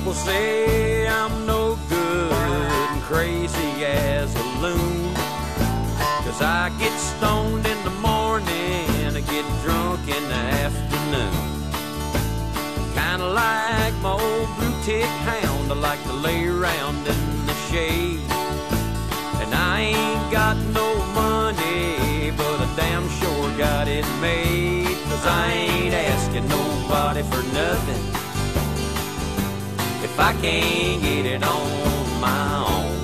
People say I'm no good and crazy as a loon, 'cause I get stoned in the morning, I get drunk in the afternoon. Kinda like my old blue tick hound, I like to lay around in the shade. And I ain't got no money, but I damn sure got it made. 'Cause I ain't asking nobody for nothing if I can't get it on my own.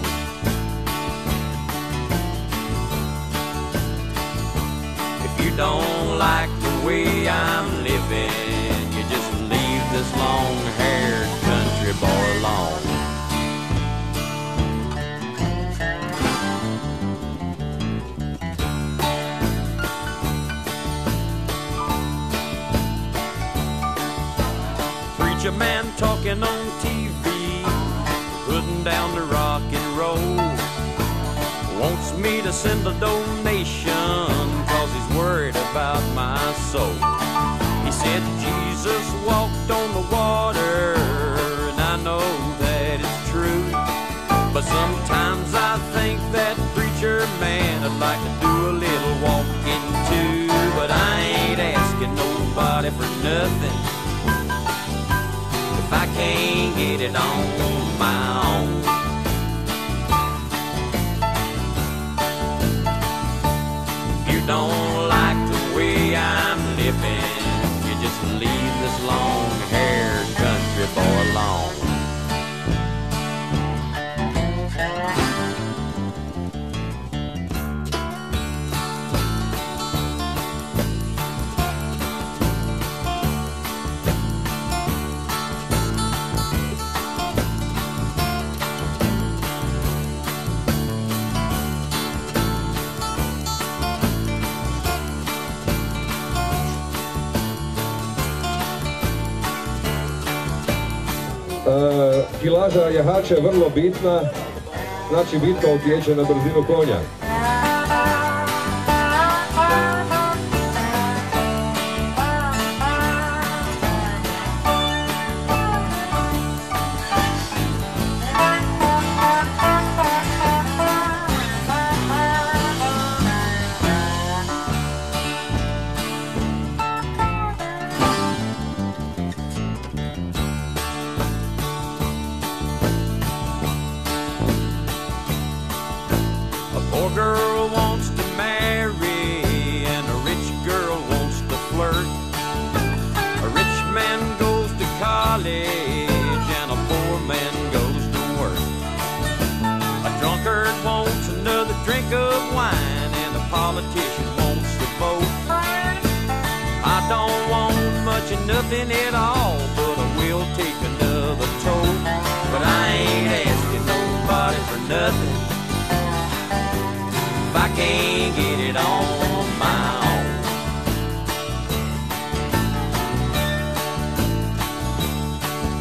If you don't like the way I'm living, you just leave this long-haired country boy alone. Preacher man talking on TV, putting down the rock and roll, wants me to send a donation 'cause he's worried about my soul. He said Jesus walked on the water, and I know that it's true, but sometimes I think that preacher man would like to do a little walking too. But I ain't asking nobody for nothing if I can't get it on my own. If you don't like the way I'm living, you just leave this long-haired country boy alone. Kilaža jahača je vrlo bitna, znači bitka utječe na brzinu konja. Poor girl wants to marry and a rich girl wants to flirt. A rich man goes to college and a poor man goes to work. A drunkard wants another drink of wine and a politician wants to vote. I don't want much of nothing at all, but I will take another toke. But I ain't asking nobody for nothing if I can't get it on my own.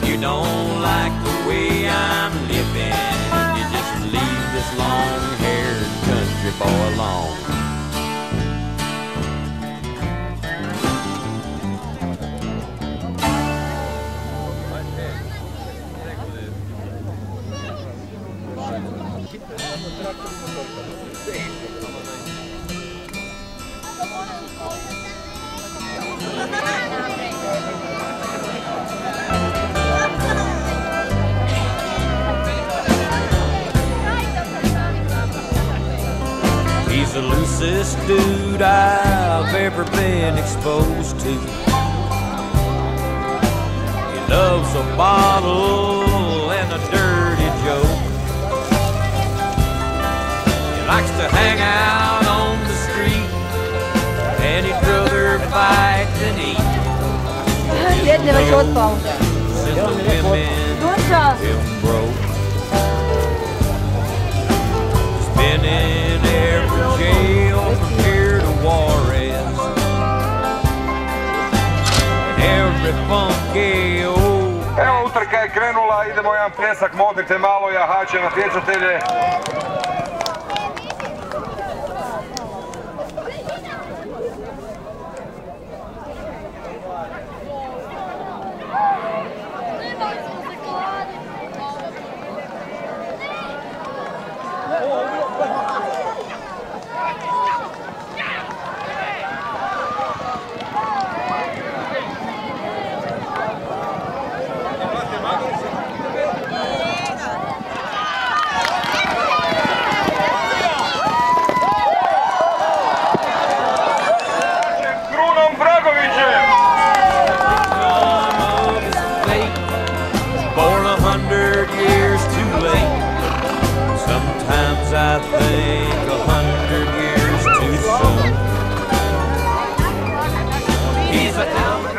You don't like the way I'm living, you just leave this long-haired country boy alone. He's the loosest dude I've ever been exposed to. He loves a bottle and a dirty joke. He likes to hang out on the street, and he'd rather fight than eat. Since the women him broke, he's been in every jail from here to Juarez, and every funky old. Evo utrka je krenula, idemo jedan pljesak, modrite malo jahače, natjecatelje. think 100 years too soon. He's a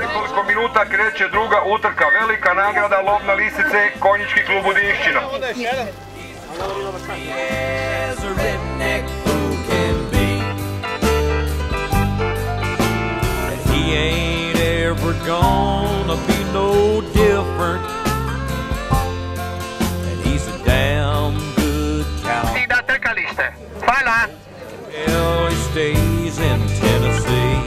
Nekoliko minuta kreće druga utrka, velika nagrada lovna lisice, konjički klub Budinšćina. as a redneck fool can be, and he ain't ever gonna be no different, and he's a damn good cow. Da trkalište. Hvala. Well, he stays in Tennessee.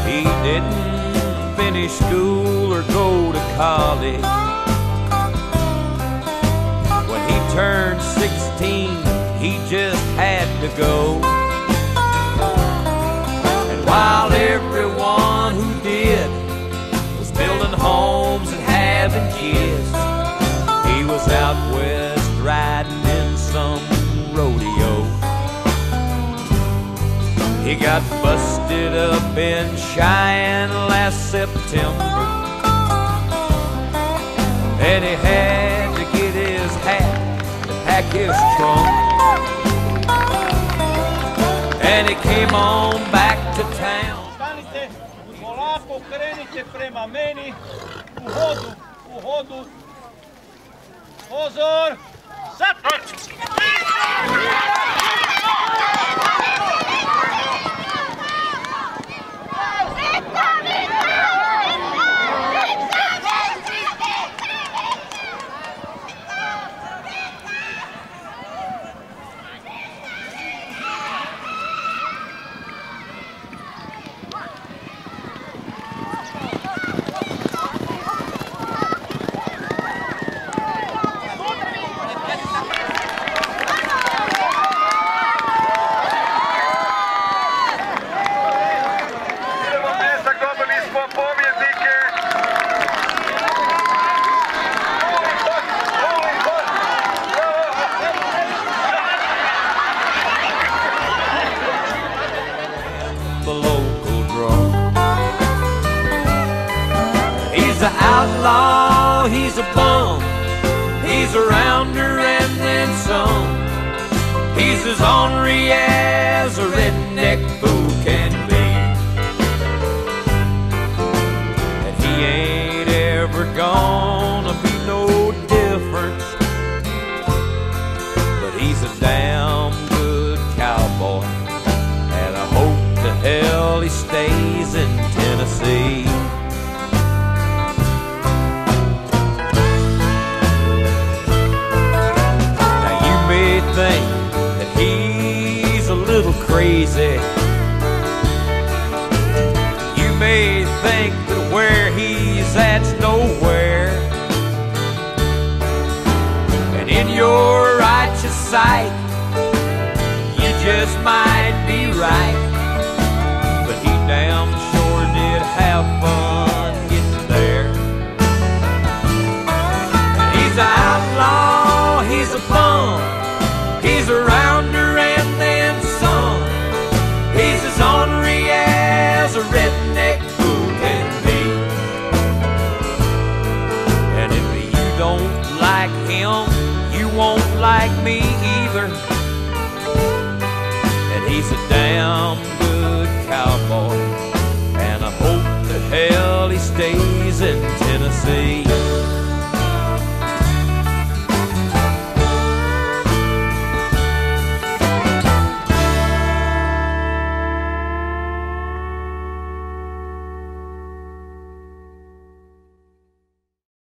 He didn't finish school or go to college. When he turned 16, he just had to go. And while everyone who did was building homes and having kids, he was out west riding in some rodeo. He got busted up in Cheyenne last September, and he had to get his hat to pack his trunk, and he came on back to town. Stanite, polako krenite prema meni, u hodu, pozor, sad! The local draw. He's an outlaw, he's a bum, he's a rounder and then some. He's as ornery as a redneck fool can be, and he ain't ever gonna be no different, but he's a damn good cowboy, and I hope to hell he stays in Tennessee. Now you may think that he's a little crazy. You may think that where he's at's nowhere, and in your righteous sight you just might be right, but he damn sure did have fun getting there. And he's an outlaw, he's a bum, he's a rounder and then some. He's as ornery as a redneck fool can be, and if you don't like him, you won't like me either. And he's a damn good cowboy, and I hope to hell he stays in Tennessee.